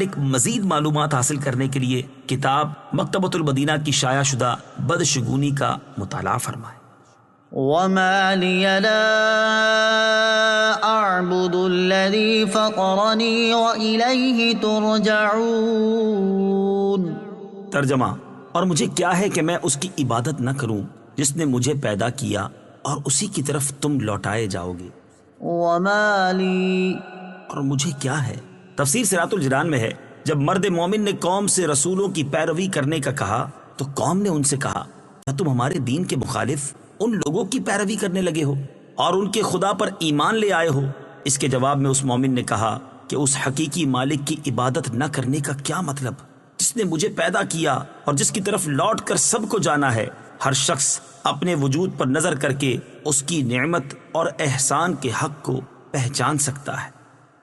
ایک مزید معلومات حاصل کرنے کے لیے کتاب مکتبۃ المدینہ کی شائع شدہ بدشگونی کا مطالعہ فرمائیں۔ وما لي لا أعبد الذي فطرني وإليه ترجعون۔ ترجمہ، اور مجھے کیا ہے کہ میں اس کی عبادت نہ کروں جس نے مجھے پیدا کیا اور اسی کی طرف تم لوٹائے جاؤ گے۔ وما لي، اور مجھے کیا ہے؟ تفسیر صراط الجنان میں ہے، جب مرد مومن نے قوم سے رسولوں کی پیروی کرنے کا کہا تو قوم نے ان سے کہا، کیا تم ہمارے دین کے مخالف ان لوگوں کی پیروی کرنے لگے ہو اور ان کے خدا پر ایمان لے آئے ہو؟ اس کے جواب میں اس مومن نے کہا کہ اس حقیقی مالک کی عبادت نہ کرنے کا کیا مطلب، جس نے مجھے پیدا کیا اور جس کی طرف لوٹ کر سب کو جانا ہے۔ ہر شخص اپنے وجود پر نظر کر کے اس کی نعمت اور احسان کے حق کو پہچان سکتا ہے۔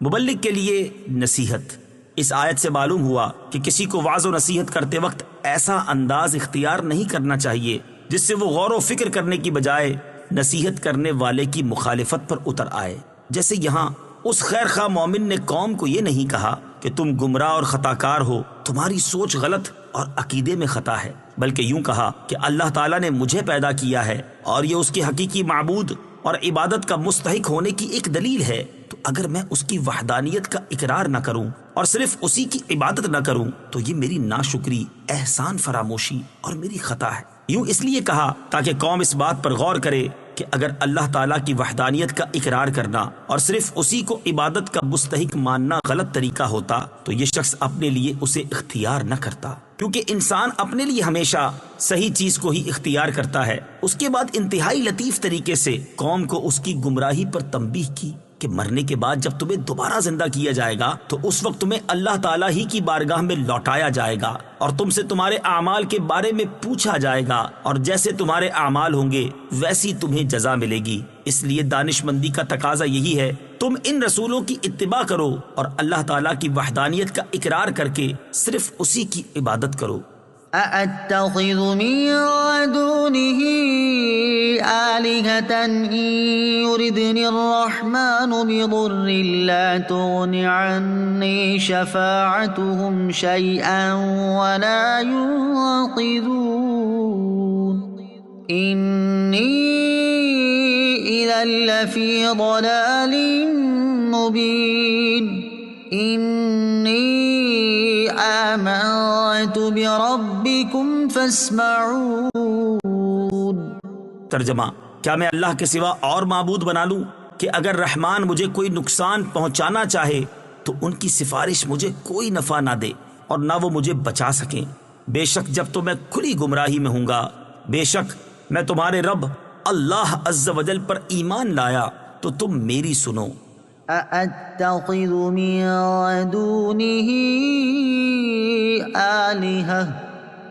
مبلغ کے لیے نصیحت۔ اس آیت سے معلوم ہوا کہ کسی کو وعظ و نصیحت کرتے وقت ایسا انداز اختیار نہیں کرنا چاہیے جس سے وہ غور و فکر کرنے کی بجائے نصیحت کرنے والے کی مخالفت پر اتر آئے۔ جیسے یہاں اس خیر خواہ مومن نے قوم کو یہ نہیں کہا کہ تم گمراہ اور خطا کار ہو، تمہاری سوچ غلط اور عقیدے میں خطا ہے، بلکہ یوں کہا کہ اللہ تعالیٰ نے مجھے پیدا کیا ہے اور یہ اس کے حقیقی معبود اور عبادت کا مستحق ہونے کی ایک دلیل ہے، تو اگر میں اس کی وحدانیت کا اقرار نہ کروں اور صرف اسی کی عبادت نہ کروں تو یہ میری ناشکری، احسان فراموشی اور میری خطا ہے۔ یوں اس لیے کہا تاکہ قوم اس بات پر غور کرے کہ اگر اللہ تعالیٰ کی وحدانیت کا اقرار کرنا اور صرف اسی کو عبادت کا مستحق ماننا غلط طریقہ ہوتا تو یہ شخص اپنے لیے اسے اختیار نہ کرتا، کیونکہ انسان اپنے لیے ہمیشہ صحیح چیز کو ہی اختیار کرتا ہے۔ اس کے بعد انتہائی لطیف طریقے سے قوم کو اس کی گمراہی پر تنبیہ کی کہ مرنے کے بعد جب تمہیں دوبارہ زندہ کیا جائے گا تو اس وقت تمہیں اللہ تعالیٰ ہی کی بارگاہ میں لوٹایا جائے گا اور تم سے تمہارے اعمال کے بارے میں پوچھا جائے گا، اور جیسے تمہارے اعمال ہوں گے ویسی تمہیں جزا ملے گی۔ اس لیے دانش مندی کا تقاضا یہی ہے، تم ان رسولوں کی اتباع کرو اور اللہ تعالیٰ کی وحدانیت کا اقرار کر کے صرف اسی کی عبادت کرو۔ أَأَتَّخِذُ مِن دُونِهِ آلِهَةً إِن يُرِدْنِ الرَّحْمَنُ بِضُرٍّ لَّا تُغْنِ عَنِّي شَفَاعَتُهُمْ شَيْئًا وَلَا يُنقِذُونِ إِنِّي إِذًا لَّفِي ضَلَالٍ مُّبِينٍ إِنِّي آمنت بربکم فاسمعون۔ ترجمہ، کیا میں اللہ کے سوا اور معبود بنا لوں کہ اگر رحمان مجھے کوئی نقصان پہنچانا چاہے تو ان کی سفارش مجھے کوئی نفع نہ دے اور نہ وہ مجھے بچا سکیں۔ بے شک جب تو میں کھلی گمراہی میں ہوں گا، بے شک میں تمہارے رب اللہ عز و جل پر ایمان لایا تو تم میری سنو۔ أَأَتَّخِذُ مِن دُونِهِ آلِهَةً،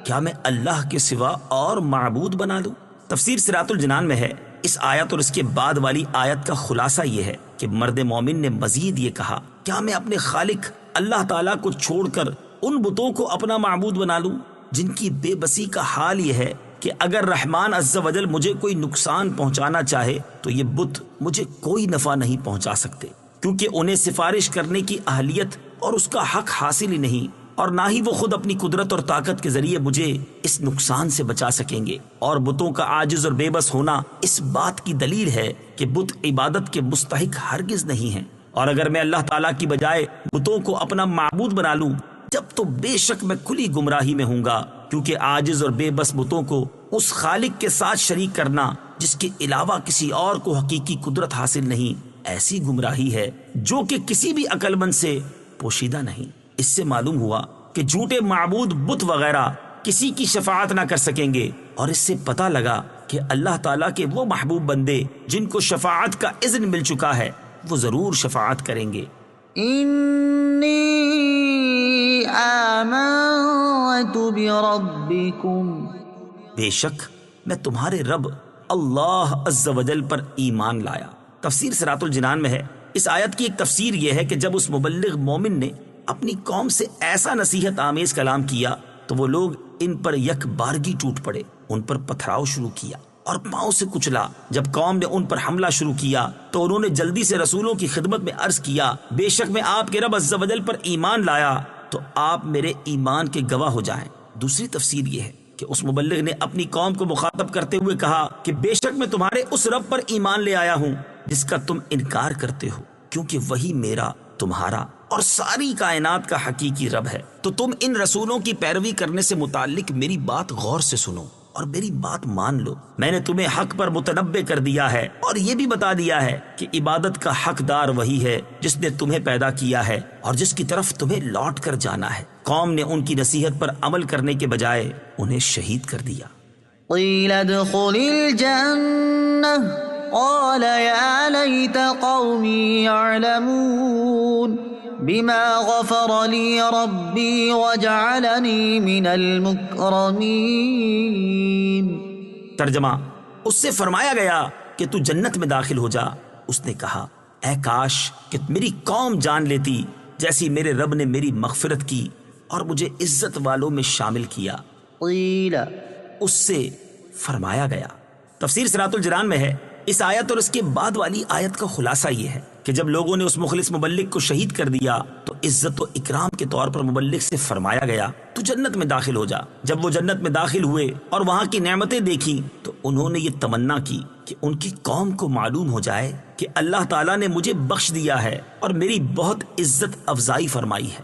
کیا میں اللہ کے سوا اور معبود بنا لوں؟ تفسیر صراط الجنان میں ہے، اس آیت اور اس کے بعد والی آیت کا خلاصہ یہ ہے کہ مرد مومن نے مزید یہ کہا، کیا میں اپنے خالق اللہ تعالیٰ کو چھوڑ کر ان بتوں کو اپنا معبود بنا لوں جن کی بے بسی کا حال یہ ہے کہ اگر رحمان عز و جل مجھے کوئی نقصان پہنچانا چاہے تو یہ بت مجھے کوئی نفع نہیں پہنچا سکتے، کیونکہ انہیں سفارش کرنے کی اہلیت اور اس کا حق حاصل ہی نہیں، اور نہ ہی وہ خود اپنی قدرت اور طاقت کے ذریعے مجھے اس نقصان سے بچا سکیں گے۔ اور بتوں کا عاجز اور بے بس ہونا اس بات کی دلیل ہے کہ بت عبادت کے مستحق ہرگز نہیں ہیں، اور اگر میں اللہ تعالیٰ کی بجائے بتوں کو اپنا معبود بنا لوں جب تو بے شک میں کھلی گمراہی میں ہوں گا، کیونکہ عاجز اور بے بس بتوں کو اس خالق کے ساتھ شریک کرنا جس کے علاوہ کسی اور کو حقیقی قدرت حاصل نہیں، ایسی گمراہی ہے جو کہ کسی بھی عقل مند سے پوشیدہ نہیں۔ اس سے معلوم ہوا کہ جھوٹے معبود بت وغیرہ کسی کی شفاعت نہ کر سکیں گے، اور اس سے پتہ لگا کہ اللہ تعالیٰ کے وہ محبوب بندے جن کو شفاعت کا اذن مل چکا ہے وہ ضرور شفاعت کریں گے۔ انی آمنت بربکم، بے شک میں تمہارے رب اللہ عز و جل پر ایمان لایا۔ تفسیر صراط الجنان میں ہے، اس آیت کی ایک تفسیر یہ ہے کہ جب اس مبلغ مومن نے اپنی قوم سے ایسا نصیحت آمیز کلام کیا تو وہ لوگ ان پر یک بارگی ٹوٹ پڑے، ان پر پتھراؤ شروع کیا اور پاؤں سے کچلا۔ جب قوم نے ان پر حملہ شروع کیا تو انہوں نے جلدی سے رسولوں کی خدمت میں عرض کیا، بے شک میں آپ کے رب عز و جل پر ایمان لایا تو آپ میرے ایمان کے گواہ ہو جائیں۔ دوسری تفسیر یہ ہے کہ اس مبلغ نے اپنی قوم کو مخاطب کرتے ہوئے کہا کہ بے شک میں تمہارے اس رب پر ایمان لے آیا ہوں جس کا تم انکار کرتے ہو، کیونکہ وہی میرا، تمہارا اور ساری کائنات کا حقیقی رب ہے۔ تو تم ان رسولوں کی پیروی کرنے سے متعلق میری بات غور سے سنو اور میری بات مان لو۔ میں نے تمہیں حق پر متنبع کر دیا ہے اور یہ بھی بتا دیا ہے کہ عبادت کا حقدار وہی ہے جس نے تمہیں پیدا کیا ہے اور جس کی طرف تمہیں لوٹ کر جانا ہے۔ قوم نے ان کی نصیحت پر عمل کرنے کے بجائے انہیں شہید کر دیا۔ قیل ادخل الجنہ قال یا لیت قومی یعلمون بما غفر لی ربی وجعلنی من المکرمین۔ ترجمہ: اس سے فرمایا گیا کہ تو جنت میں داخل ہو جا۔ اس نے کہا اے کاش کہ میری قوم جان لیتی جیسی میرے رب نے میری مغفرت کی اور مجھے عزت والوں میں شامل کیا۔ قیل اس سے فرمایا گیا۔ تفسیر صراط الجنان میں ہے اس آیت اور اس کے بعد والی آیت کا خلاصہ یہ ہے کہ جب لوگوں نے اس مخلص مبلغ کو شہید کر دیا تو عزت و اکرام کے طور پر مبلغ سے فرمایا گیا تو جنت میں داخل ہو جا۔ جب وہ جنت میں داخل ہوئے اور وہاں کی نعمتیں دیکھی تو انہوں نے یہ تمنا کی کہ ان کی قوم کو معلوم ہو جائے کہ اللہ تعالیٰ نے مجھے بخش دیا ہے اور میری بہت عزت افزائی فرمائی ہے۔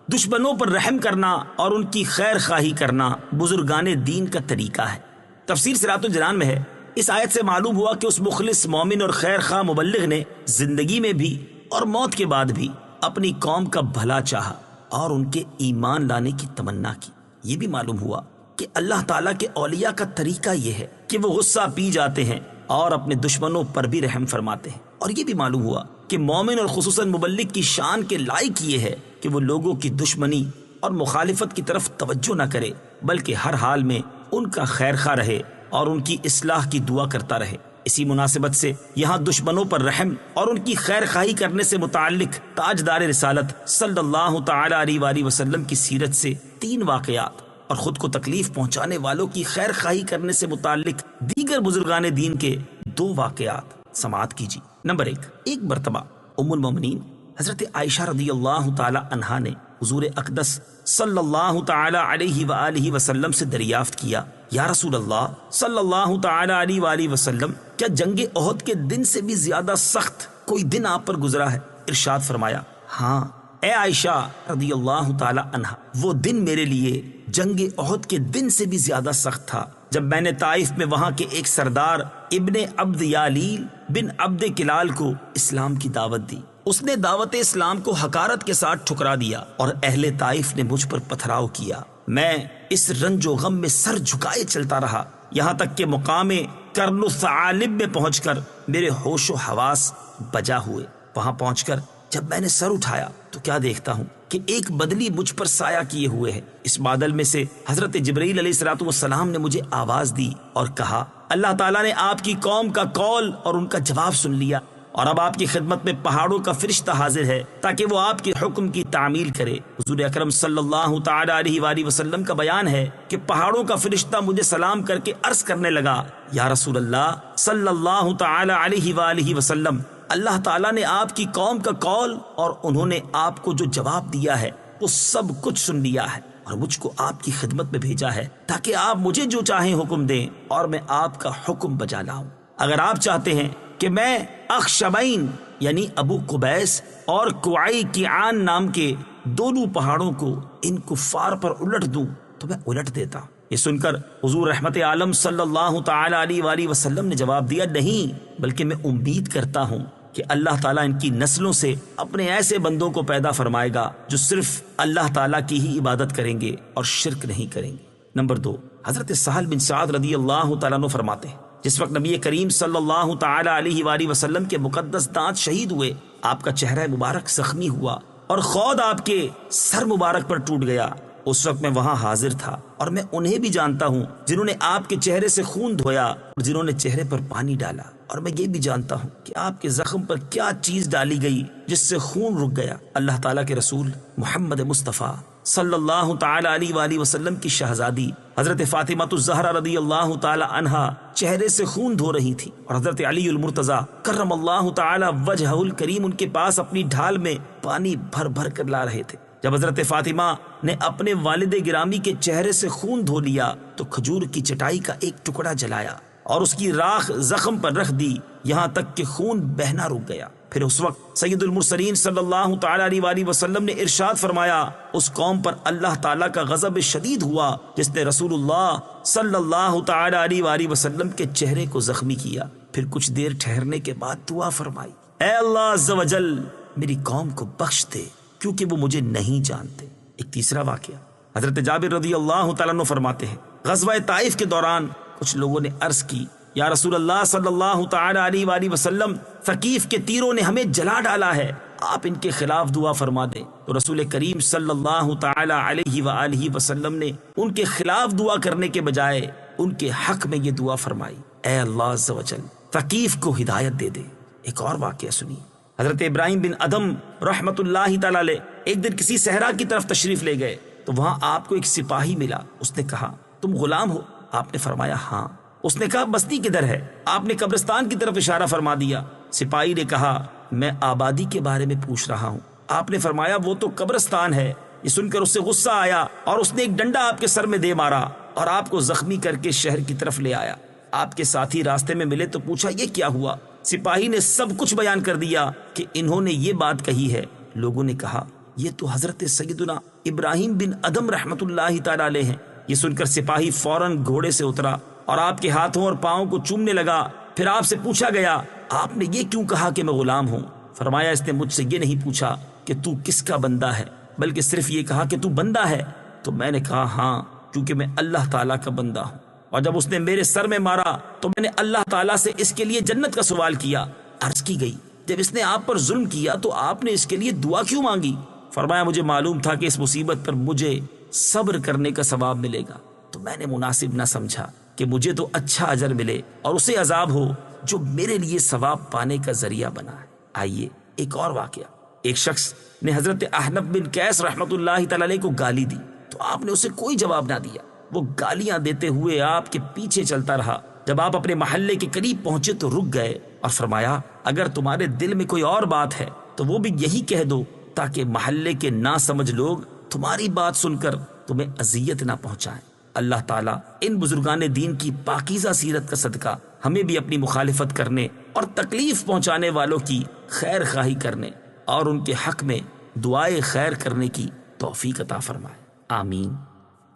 دشمنوں پر رحم کرنا اور ان کی خیر خواہی کرنا بزرگان دین کا طریقہ ہے۔ تفسیر صراط الجنان میں ہے اس آیت سے معلوم ہوا کہ اس مخلص مومن اور خیر خواہ مبلغ نے زندگی میں بھی اور موت کے بعد بھی اپنی قوم کا بھلا چاہا اور ان کے ایمان لانے کی تمنا کی۔ یہ بھی معلوم ہوا کہ اللہ تعالیٰ کے اولیاء کا طریقہ یہ ہے کہ وہ غصہ پی جاتے ہیں اور اپنے دشمنوں پر بھی رحم فرماتے ہیں۔ اور یہ بھی معلوم ہوا کہ مومن اور خصوصاً مبلغ کی شان کے لائق یہ ہے کہ وہ لوگوں کی دشمنی اور مخالفت کی طرف توجہ نہ کرے بلکہ ہر حال میں ان کا خیر خواہ رہے اور ان کی اصلاح کی دعا کرتا رہے۔ اسی مناسبت سے یہاں دشمنوں پر رحم اور ان کی خیر خواہی کرنے سے متعلق تاجدار رسالت صلی اللہ تعالی علیہ وآلہ وسلم کی سیرت سے 3 واقعات اور خود کو تکلیف پہنچانے والوں کی خیر خواہی کرنے سے متعلق دیگر بزرگان دین کے 2 واقعات سماعت کیجیے۔ نمبر 1، ایک مرتبہ ام المومنین حضرت عائشہ رضی اللہ تعالی عنہا نے حضور اقدس صلی اللہ تعالی علیہ وآلہ وسلم سے دریافت کیا یا رسول اللہ صلی اللہ تعالی علیہ وآلہ وسلم، کیا جنگ احد کے دن سے بھی زیادہ سخت کوئی دن آپ پر گزرا ہے؟ ارشاد فرمایا ہاں اے عائشہ رضی اللہ تعالی عنہا، وہ دن میرے لیے جنگ احد کے دن سے بھی زیادہ سخت تھا جب میں نے طائف میں وہاں کے ایک سردار ابن عبد یالیل بن عبد کلال کو اسلام کی دعوت دی۔ اس نے دعوت اسلام کو حقارت کے ساتھ ٹھکرا دیا اور اہل طائف نے مجھ پر پتھراؤ کیا۔ میں اس رنج و غم میں سر جھکائے چلتا رہا یہاں تک کہ مقام کرن الثعالب میں پہنچ کر میرے ہوش و حواس بجا ہوئے۔ وہاں پہنچ کر جب میں نے سر اٹھایا تو کیا دیکھتا ہوں کہ ایک بدلی مجھ پر سایہ کیے ہوئے ہے۔ اس بادل میں سے حضرت جبرائیل علیہ الصلوۃ والسلام نے مجھے آواز دی اور کہا اللہ تعالیٰ نے آپ کی قوم کا قول اور ان کا جواب سن لیا اور اب آپ کی خدمت میں پہاڑوں کا فرشتہ حاضر ہے تاکہ وہ آپ کے حکم کی تعمیل کرے۔ حضور اکرم صلی اللہ تعالی علیہ وآلہ وسلم کا بیان ہے کہ پہاڑوں کا فرشتہ مجھے سلام کر کے عرض کرنے لگا یا رسول اللہ صلی اللہ تعالی علیہ وآلہ وسلم، اللہ تعالیٰ نے آپ کی قوم کا قول اور انہوں نے آپ کو جو جواب دیا ہے وہ سب کچھ سن لیا ہے اور مجھ کو آپ کی خدمت میں بھیجا ہے تاکہ آپ مجھے جو چاہیں حکم دیں اور میں آپ کا حکم بجا لاؤں۔ اگر آپ چاہتے ہیں کہ میں اخشبین یعنی ابو قبیس اور کوعی کیعان نام کے دونوں پہاڑوں کو ان کفار پر الٹ دوں تو میں الٹ دیتا۔ یہ سن کر حضور رحمت عالم صلی اللہ تعالی علیہ وآلہ وسلم نے جواب دیا نہیں، بلکہ میں امید کرتا ہوں کہ اللہ تعالیٰ ان کی نسلوں سے اپنے ایسے بندوں کو پیدا فرمائے گا جو صرف اللہ تعالیٰ کی ہی عبادت کریں گے اور شرک نہیں کریں گے۔ نمبر 2، حضرت سہل بن سعد رضی اللہ تعالیٰ عنہ فرماتے ہیں جس وقت نبی کریم صلی اللہ تعالی علیہ وآلہ وسلم کے مقدس دانت شہید ہوئے، آپ کا چہرہ مبارک زخمی ہوا اور خود آپ کے سر مبارک پر ٹوٹ گیا۔ اس وقت میں وہاں حاضر تھا اور میں انہیں بھی جانتا ہوں جنہوں نے آپ کے چہرے سے خون دھویا اور جنہوں نے چہرے پر پانی ڈالا، اور میں یہ بھی جانتا ہوں کہ آپ کے زخم پر کیا چیز ڈالی گئی جس سے خون رک گیا۔ اللہ تعالیٰ کے رسول محمد مصطفیٰ صلی اللہ تعالی علیہ وآلہ وسلم کی شہزادی حضرت فاطمہ الزہرا رضی اللہ تعالی عنہا چہرے سے خون دھو رہی تھی اور حضرت علی المرتضیٰ کرم اللہ تعالی وجہہ الکریم ان کے پاس اپنی ڈھال میں پانی بھر بھر کر لا رہے تھے۔ جب حضرت فاطمہ نے اپنے والد گرامی کے چہرے سے خون دھو لیا تو کھجور کی چٹائی کا ایک ٹکڑا جلایا اور اس کی راکھ زخم پر رکھ دی یہاں تک کہ خون بہنا رک گیا۔ پھر اس وقت سید المرسلین صلی اللہ تعالی علیہ وآلہ وسلم نے ارشاد فرمایا، اس قوم پر اللہ تعالیٰ کا غضب شدید ہوا جس نے رسول اللہ صلی اللہ تعالی علیہ وآلہ وسلم کے چہرے کو زخمی کیا۔ پھر کچھ دیر ٹھہرنے کے بعد دعا فرمائی، اے اللہ عز و جل میری قوم کو بخش دے کیونکہ وہ مجھے نہیں جانتے۔ ایک تیسرا واقعہ، حضرت جابر رضی اللہ تعالیٰ عنہ فرماتے ہیں، غزوہ طائف کے دوران کچھ لوگوں نے عرض کی، یا رسول اللہ صلی اللہ تعالی علیہ وآلہ وسلم، ثقیف کے تیروں نے ہمیں جلا ڈالا ہے، آپ ان کے خلاف دعا فرما دیں۔ تو رسول کریم صلی اللہ تعالی علیہ وآلہ وسلم نے ان کے خلاف دعا کرنے کے بجائے ان کے حق میں یہ دعا فرمائی، اے اللہ عز و جل ثقیف کو ہدایت دے دے۔ ایک اور واقعہ سنیے، حضرت ابراہیم بن ادم رحمت اللہ تعالی علیہ ایک دن کسی صحرا کی طرف تشریف لے گئے تو وہاں آپ کو ایک سپاہی ملا۔ اس نے کہا، تم غلام ہو؟ آپ نے فرمایا ہاں۔ اس نے کہا، بستی کدھر ہے؟ آپ نے قبرستان کی طرف اشارہ فرما دیا۔ سپاہی نے کہا، میں آبادی کے بارے میں پوچھ رہا ہوں۔ آپ نے فرمایا، وہ تو قبرستان ہے۔ یہ سن کر اس سے غصہ آیا اور اس نے ایک ڈنڈا آپ کے سر میں دے مارا اور آپ کو زخمی کر کے شہر کی طرف لے آیا۔ آپ کے ساتھی راستے میں ملے تو پوچھا، یہ کیا ہوا؟ سپاہی نے سب کچھ بیان کر دیا کہ انہوں نے یہ بات کہی ہے۔ لوگوں نے کہا، یہ تو حضرت سیدنا ابراہیم بن ادم رحمت اللہ تعالی علیہ ہیں۔ یہ سن کر سپاہی فوراً گھوڑے سے اترا اور آپ کے ہاتھوں اور پاؤں کو چومنے لگا۔ پھر آپ سے پوچھا گیا، آپ نے یہ کیوں کہا کہ میں غلام ہوں؟ فرمایا، اس نے مجھ سے یہ نہیں پوچھا کہ تو کس کا بندہ ہے، بلکہ صرف یہ کہا کہ تو بندہ ہے۔ تو میں نے کہا، ہاں، کیونکہ میں اللہ تعالیٰ کا بندہ ہوں۔ اور جب اس نے میرے سر میں مارا تو میں نے اللہ تعالیٰ سے اس کے لیے جنت کا سوال کیا۔ عرض کی گئی، جب اس نے آپ پر ظلم کیا تو آپ نے اس کے لیے دعا کیوں مانگی؟ فرمایا، مجھے معلوم تھا کہ اس مصیبت پر مجھے صبر کرنے کا ثواب ملے گا، تو میں نے مناسب نہ سمجھا کہ مجھے تو اچھا اجر ملے اور اسے عذاب ہو جو میرے لیے ثواب پانے کا ذریعہ بنا ہے۔ آئیے ایک اور واقعہ، ایک شخص نے حضرت احنف بن قیس رحمت اللہ تعالی علیہ کو گالی دی تو آپ نے اسے کوئی جواب نہ دیا۔ وہ گالیاں دیتے ہوئے آپ کے پیچھے چلتا رہا۔ جب آپ اپنے محلے کے قریب پہنچے تو رک گئے اور فرمایا، اگر تمہارے دل میں کوئی اور بات ہے تو وہ بھی یہی کہہ دو تاکہ محلے کے نا سمجھ لوگ تمہاری بات سن کر تمہیں اذیت نہ پہنچائیں۔ اللہ تعالیٰ ان بزرگان دین کی پاکیزہ سیرت کا صدقہ ہمیں بھی اپنی مخالفت کرنے اور تکلیف پہنچانے والوں کی خیر خواہی کرنے اور ان کے حق میں دعائے خیر کرنے کی توفیق عطا فرمائے، آمین۔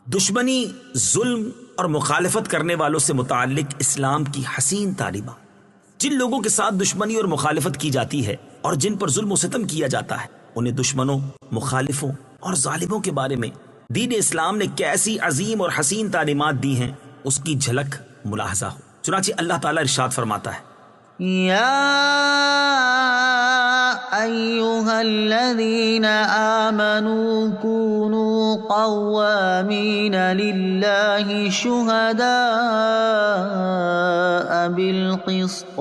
دشمنی، ظلم اور مخالفت کرنے والوں سے متعلق اسلام کی حسین تعلیمات۔ جن لوگوں کے ساتھ دشمنی اور مخالفت کی جاتی ہے اور جن پر ظلم و ستم کیا جاتا ہے، انہیں دشمنوں، مخالفوں اور ظالموں کے بارے میں دین اسلام نے کیسی عظیم اور حسین تعلیمات دی ہیں، اس کی جھلک ملاحظہ ہو۔ چنانچہ اللہ تعالیٰ ارشاد فرماتا ہے، يا أيها الذين آمنوا كونوا قوامين لله شهداء بالقسط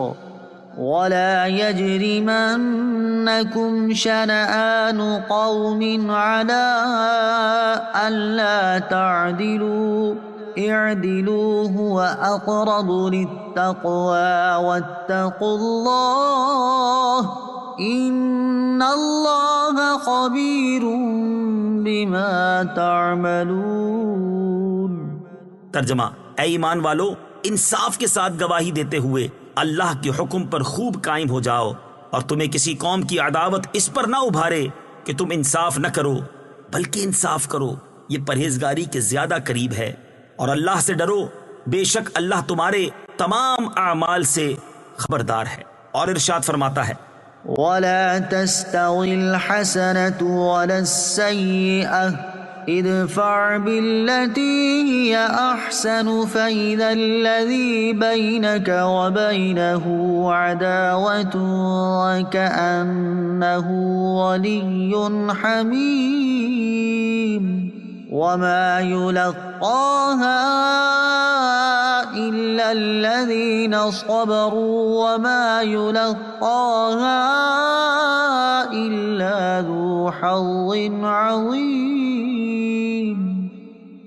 ولا يجرمنكم شنآن قوم على ألا تعدلوا اعدلوا هو اقرب للتقوى واتقوا الله ان اللہ خبیر بما تعملون۔ ترجمہ، اے ایمان والو، انصاف کے ساتھ گواہی دیتے ہوئے اللہ کے حکم پر خوب قائم ہو جاؤ اور تمہیں کسی قوم کی عداوت اس پر نہ ابھارے کہ تم انصاف نہ کرو، بلکہ انصاف کرو، یہ پرہیزگاری کے زیادہ قریب ہے۔ اور اللہ سے ڈرو، بے شک اللہ تمہارے تمام اعمال سے خبردار ہے۔ اور ارشاد فرماتا ہے، وَلَا تَسْتَوِي الْحَسَنَةُ وَلَا السَّيِّئَةُ ادْفَعْ بِالَّتِي هِيَ أَحْسَنُ فَإِذَا الَّذِي بَيْنَكَ وَبَيْنَهُ عَدَاوَةٌ كَأَنَّهُ وَلِيٌّ حَمِيمٌ وَمَا يُلَقَّاهَا إِلَّا الَّذِينَ صَبَرُوا وَمَا يُلَقَّاهَا إِلَّا ذُو حَظٍّ عَظِيمٍ۔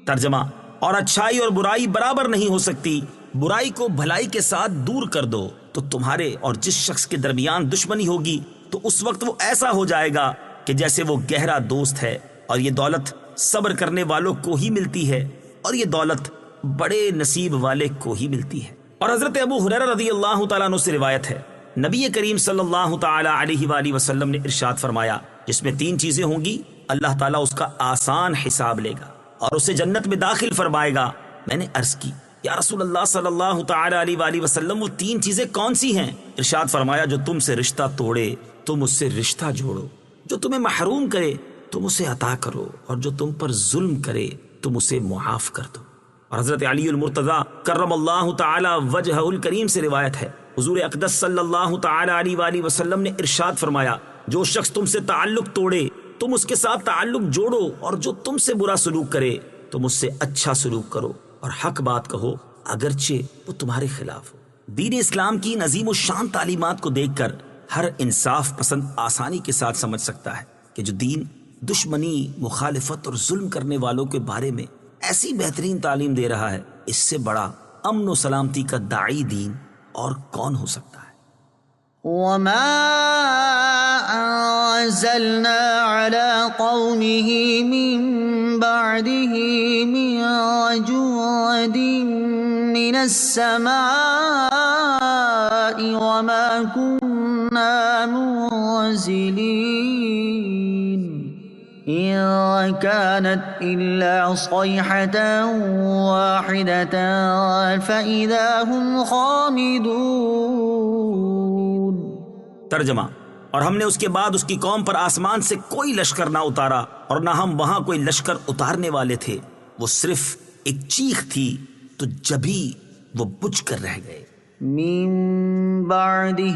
ترجمہ، اور اچھائی اور برائی برابر نہیں ہو سکتی، برائی کو بھلائی کے ساتھ دور کر دو تو تمہارے اور جس شخص کے درمیان دشمنی ہوگی تو اس وقت وہ ایسا ہو جائے گا کہ جیسے وہ گہرا دوست ہے، اور یہ دولت صبر کرنے والوں کو ہی ملتی ہے، اور یہ دولت بڑے نصیب والے کو ہی ملتی ہے۔ اور حضرت ابو ہریرہ رضی اللہ تعالیٰ عنہ سے روایت ہے، نبی کریم صلی اللہ تعالی علیہ وآلہ وسلم نے ارشاد فرمایا، جس میں 3 چیزیں ہوں گی اللہ تعالیٰ اس کا آسان حساب لے گا اور اسے جنت میں داخل فرمائے گا۔ میں نے عرض کی، یا رسول اللہ صلی اللہ تعالی علیہ وآلہ وسلم، وہ 3 چیزیں کون سی ہیں؟ ارشاد فرمایا، جو تم سے رشتہ توڑے تم اس سے رشتہ جوڑو، جو تمہیں محروم کرے تم اسے عطا کرو، اور جو تم پر ظلم کرے تم اسے معاف کر دو۔ اور حضرت علی المرتضی کرم اللہ تعالی وجہہ الکریم سے روایت ہے، حضور اقدس صلی اللہ تعالی علیہ وآلہ وسلم نے ارشاد فرمایا، جو شخص تم سے تعلق توڑے تم اس کے ساتھ تعلق جوڑو، اور جو تم سے برا سلوک کرے تم اس سے اچھا سلوک کرو، اور حق بات کہو اگرچہ وہ تمہارے خلاف ہو۔ دین اسلام کی عظیم الشان تعلیمات کو دیکھ کر ہر انصاف پسند آسانی کے ساتھ سمجھ سکتا ہے کہ جو دین دشمنی، مخالفت اور ظلم کرنے والوں کے بارے میں ایسی بہترین تعلیم دے رہا ہے، اس سے بڑا امن و سلامتی کا داعی دین اور کون ہو سکتا ہے؟ وما أنزلنا على قومه من بعده من جود من السماء وما كنا منزلين إن كانت إلا صيحة واحدة فإذا هم خامدون۔ ترجمہ، اور ہم نے اس کے بعد اس کی قوم پر آسمان سے کوئی لشکر نہ اتارا، اور نہ ہم وہاں کوئی لشکر اتارنے والے تھے، وہ صرف ایک چیخ تھی تو جبھی وہ بجھ کر رہ گئے۔ من بعده،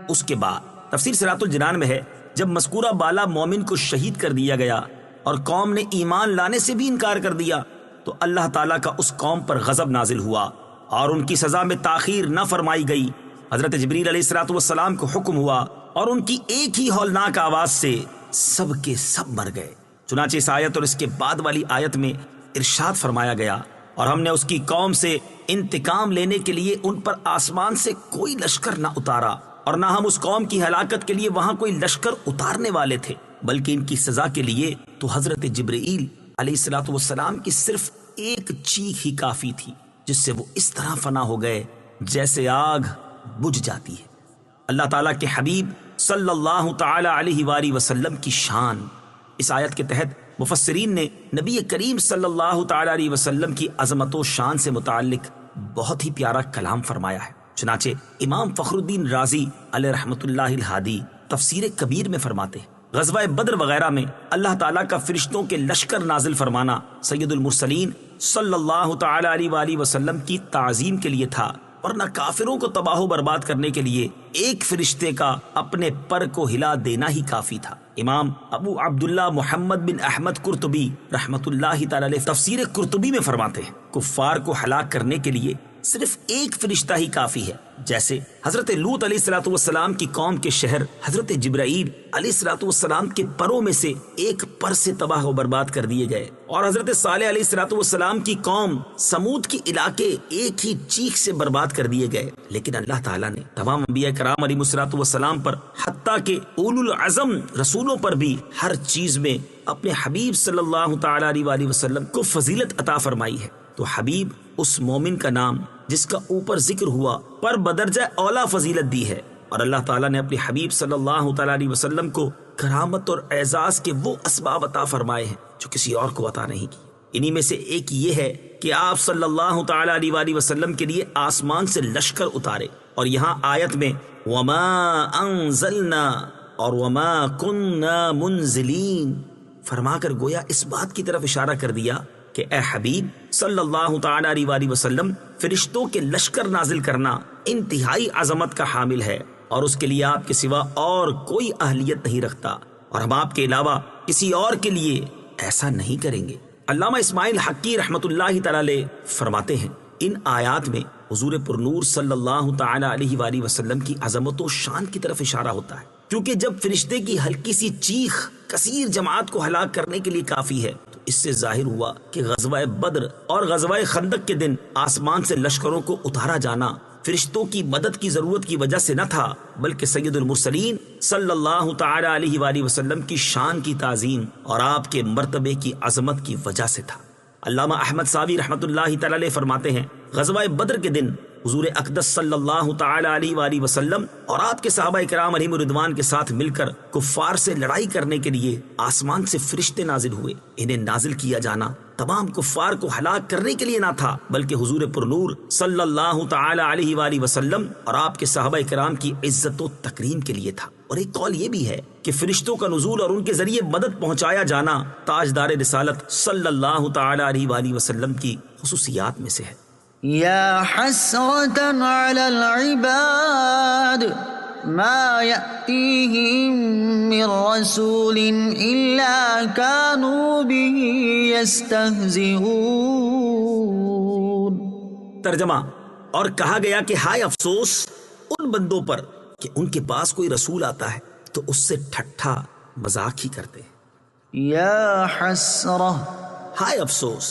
اس کے بعد تفسیر صراط الجنان میں ہے، جب مذکورہ بالا مومن کو شہید کر دیا گیا اور قوم نے ایمان لانے سے بھی انکار کر دیا، تو اللہ تعالیٰ کا اس قوم پر غضب نازل ہوا اور ان کی سزا میں تاخیر نہ فرمائی گئی۔ حضرت جبریل علیہ السلام کو حکم ہوا اور ان کی ایک ہی ہولناک آواز سے سب کے سب مر گئے۔ چنانچہ اس آیت اور اس کے بعد والی آیت میں ارشاد فرمایا گیا، اور ہم نے اس کی قوم سے انتقام لینے کے لیے ان پر آسمان سے کوئی لشکر نہ اتارا، اور نہ ہم اس قوم کی ہلاکت کے لیے وہاں کوئی لشکر اتارنے والے تھے، بلکہ ان کی سزا کے لیے تو حضرت جبرائیل علیہ السلام کی صرف ایک چیخ ہی کافی تھی، جس سے وہ اس طرح فنا ہو گئے جیسے آگ بجھ جاتی ہے۔ اللہ تعالیٰ کے حبیب صلی اللہ تعالی علیہ وآلہ وسلم کی شان، اس آیت کے تحت مفسرین نے نبی کریم صلی اللہ تعالی علیہ وسلم کی عظمت و شان سے متعلق بہت ہی پیارا کلام فرمایا ہے۔ چنانچہ امام فخر الدین رازی علیہ رحمۃ اللہ الہادی تفسیر کبیر میں فرماتے ہیں، غزوہ بدر وغیرہ میں اللہ تعالیٰ کا فرشتوں کے لشکر نازل فرمانا سید المرسلین صلی اللہ تعالی علیہ وآلہ وسلم کی تعظیم کے لیے تھا، ورنہ کافروں کو تباہ و برباد کرنے کے لیے ایک فرشتے کا اپنے پر کو ہلا دینا ہی کافی تھا۔ امام ابو عبداللہ محمد بن احمد قرطبی رحمۃ اللہ تعالی علیہ تفسیر قرطبی میں فرماتے ہیں، کفار کو ہلاک کرنے کے لیے صرف ایک فرشتہ ہی کافی ہے، جیسے حضرت لوط علیہ السلام کی قوم کے شہر حضرت جبرائیل علیہ السلام کے پروں میں سے ایک پر سے تباہ و برباد کر دیے گئے، اور حضرت صالح علیہ السلام کی قوم سمود کی علاقے ایک ہی چیخ سے برباد کر دیے گئے۔ لیکن اللہ تعالیٰ نے تمام انبیاء کرام علیہ السلام پر، حتیٰ کہ اولو العزم رسولوں پر بھی ہر چیز میں اپنے حبیب صلی اللہ تعالی علیہ وآلہ وسلم کو فضیلت عطا فرمائی ہے۔ تو حبیب اس مومن کا نام جس کا اوپر ذکر ہوا پر بدرجہ اولا فضیلت دی ہے، اور اللہ تعالیٰ نے اپنے حبیب صلی اللہ تعالی علیہ وسلم کو کرامت اور اعزاز کے وہ اسباب عطا فرمائے ہیں جو کسی اور کو عطا نہیں کی۔ انہی میں سے ایک یہ ہے کہ آپ صلی اللہ تعالی علیہ وآلہ وسلم کے لیے آسمان سے لشکر اتارے، اور یہاں آیت میں وما انزلنا اور وما كنا منزلین فرما کر گویا اس بات کی طرف اشارہ کر دیا کہ اے حبیب صلی اللہ تعالی علیہ وآلہ وسلم، فرشتوں کے لشکر نازل کرنا انتہائی عظمت کا حامل ہے، اور اس کے لیے آپ کے سوا اور کوئی اہلیت نہیں رکھتا، اور ہم آپ کے علاوہ کسی اور کے لیے ایسا نہیں کریں گے۔ علامہ اسماعیل حقی رحمۃ اللہ تعالی علیہ فرماتے ہیں، ان آیات میں حضور پرنور صلی اللہ تعالی علیہ وآلہ وسلم کی عظمت و شان کی طرف اشارہ ہوتا ہے، کیونکہ جب فرشتے کی ہلکی سی چیخ کثیر جماعت کو ہلاک کرنے کے لیے کافی ہے، تو اس سے ظاہر ہوا کہ غزوہ بدر اور غزوہ خندق کے دن آسمان سے لشکروں کو اتارا جانا فرشتوں کی مدد کی ضرورت کی وجہ سے نہ تھا، بلکہ سید المرسلین صلی اللہ تعالی علیہ وآلہ وسلم کی شان کی تعظیم اور آپ کے مرتبے کی عظمت کی وجہ سے تھا۔ علامہ احمد صاوی رحمۃ اللہ تعالی علیہ فرماتے ہیں، غزوہ بدر کے دن حضور اقدس صلی اللہ تعالی علیہ وآلہ وسلم اور آپ کے صحابہ کرام علیہم رضوان کے ساتھ مل کر کفار سے لڑائی کرنے کے لیے آسمان سے فرشتے نازل ہوئے۔ انہیں نازل کیا جانا تمام کفار کو ہلاک کرنے کے لیے نہ تھا، بلکہ حضور پرنور صلی اللہ تعالی علیہ وآلہ وسلم اور آپ کے صحابہ کرام کی عزت و تکریم کے لیے تھا۔ اور ایک قول یہ بھی ہے کہ فرشتوں کا نزول اور ان کے ذریعے مدد پہنچایا جانا تاجدار رسالت صلی اللہ تعالی علیہ وآلہ وسلم کی خصوصیات میں سے ہے۔ یا حسرة على العباد ما يأتيهم من رسول إلا كانوا به يستهزئون۔ ترجمہ، اور کہا گیا کہ ہائے افسوس ان بندوں پر کہ ان کے پاس کوئی رسول آتا ہے تو اس سے ٹھٹھا مذاق ہی کرتے ہیں۔ یا حسرہ، ہائے افسوس۔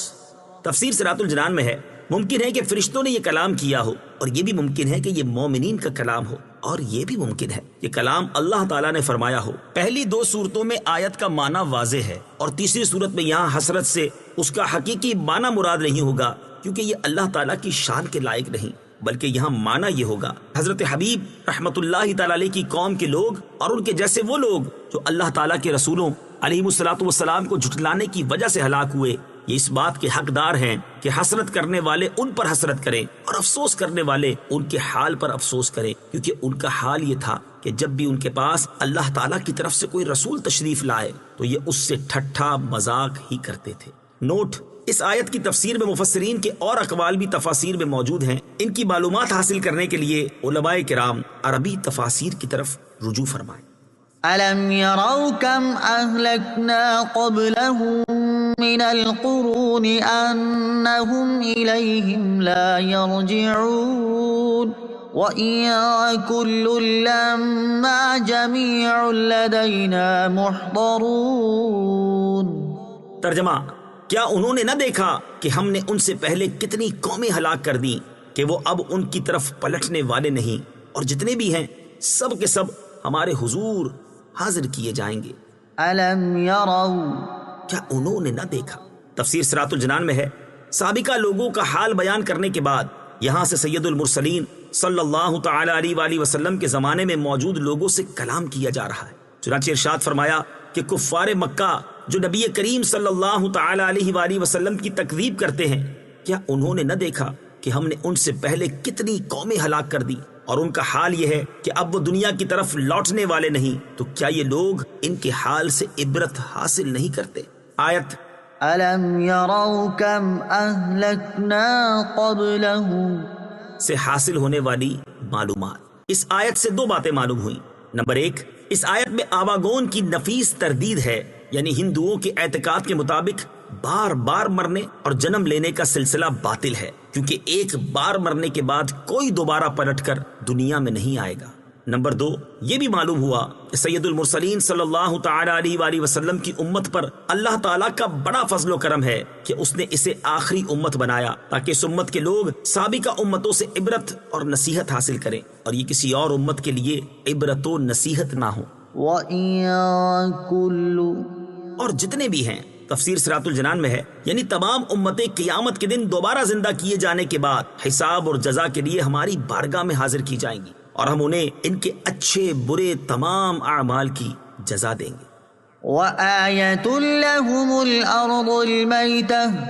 تفسیر صراط الجنان میں ہے، ممکن ہے کہ فرشتوں نے یہ کلام کیا ہو، اور یہ بھی ممکن ہے کہ یہ مومنین کا کلام ہو، اور یہ بھی ممکن ہے یہ کلام اللہ تعالیٰ نے فرمایا ہو۔ پہلی دو صورتوں میں آیت کا معنی واضح ہے، اور تیسری صورت میں یہاں حسرت سے اس کا حقیقی معنی مراد نہیں ہوگا، کیونکہ یہ اللہ تعالیٰ کی شان کے لائق نہیں، بلکہ یہاں معنی یہ ہوگا حضرت حبیب رحمت اللہ تعالیٰ علیہ کی قوم کے لوگ اور ان کے جیسے وہ لوگ جو اللہ تعالیٰ کے رسولوں علیہ الصلوۃ والسلام کو جھٹلانے کی وجہ سے ہلاک ہوئے، یہ اس بات کے حقدار ہیں کہ حسرت کرنے والے ان پر حسرت کریں اور افسوس کرنے والے ان کے حال پر افسوس کریں، کیونکہ ان کا حال یہ تھا کہ جب بھی ان کے پاس اللہ تعالیٰ کی طرف سے کوئی رسول تشریف لائے تو یہ اس سے ٹھٹھا مذاق ہی کرتے تھے۔ نوٹ، اس آیت کی تفسیر میں مفسرین کے اور اقوال بھی تفاسیر میں موجود ہیں۔ ان کی معلومات حاصل کرنے کے لیے علماء کرام عربی تفاسیر کی طرف رجوع فرمائیں۔ أَلَمْ يَرَوْا كَمْ أَهْلَكْنَا قَبْلَهُمْ مِنَ الْقُرُونِ أَنَّهُمْ إِلَيْهِمْ لَا يَرْجِعُونَ وَإِن كُلٌّ لَّمَّا جَمِيعٌ لَّدَيْنَا مُحْضَرُونَ۔ ترجمہ، کیا انہوں نے نہ دیکھا کہ ہم نے ان سے پہلے کتنی قومیں ہلاک کر دیں کہ وہ اب ان کی طرف پلٹنے والے نہیں، اور جتنے بھی ہیں سب کے سب ہمارے حضور حاضر کیے جائیں گے۔ أَلَمْ يَرَوْا، کیا انہوں نے نہ دیکھا؟ تفسیر صراط الجنان میں ہے، سابقہ لوگوں کا حال بیان کرنے کے بعد یہاں سے سید المرسلین صلی اللہ تعالی علیہ وآلہ وسلم کے زمانے میں موجود لوگوں سے کلام کیا جا رہا ہے۔ چنانچہ ارشاد فرمایا کہ کفار مکہ جو نبی کریم صلی اللہ تعالی علیہ وآلہ وسلم کی تکذیب کرتے ہیں، کیا انہوں نے نہ دیکھا کہ ہم نے ان سے پہلے کتنی قومیں ہلاک کر دی، اور ان کا حال یہ ہے کہ اب وہ دنیا کی طرف لوٹنے والے نہیں، تو کیا یہ لوگ ان کے حال سے عبرت حاصل نہیں کرتے؟ آیت أَلَمْ يَرَوْا كَمْ أَهْلَكْنَا قَبْلَهُمْ سے حاصل ہونے والی معلومات۔ اس آیت سے دو باتیں معلوم ہوئیں۔ نمبر ایک، اس آیت میں آواگون کی نفیس تردید ہے، یعنی ہندوؤں کے اعتقاد کے مطابق بار بار مرنے اور جنم لینے کا سلسلہ باطل ہے، کیونکہ ایک بار مرنے کے بعد کوئی دوبارہ پلٹ کر دنیا میں نہیں آئے گا۔ نمبر دو، یہ بھی معلوم ہوا کہ سید المرسلین صلی اللہ تعالی علیہ وآلہ وسلم کی امت پر اللہ تعالیٰ کا بڑا فضل و کرم ہے کہ اس نے اسے آخری امت بنایا، تاکہ اس امت کے لوگ سابقہ امتوں سے عبرت اور نصیحت حاصل کریں، اور یہ کسی اور امت کے لیے عبرت و نصیحت نہ ہو۔ وَإِن كُلُّ، اور جتنے بھی ہیں، تفسیر صراط الجنان میں ہے، یعنی تمام امتیں قیامت کے دن دوبارہ زندہ کیے جانے کے بعد حساب اور جزا کے لیے ہماری بارگاہ میں حاضر کی جائیں گی، اور ہم انہیں ان کے اچھے برے تمام اعمال کی جزا دیں گے۔ وَآيَةٌ لَّهُمُ الْأَرْضُ الْمَيْتَةُ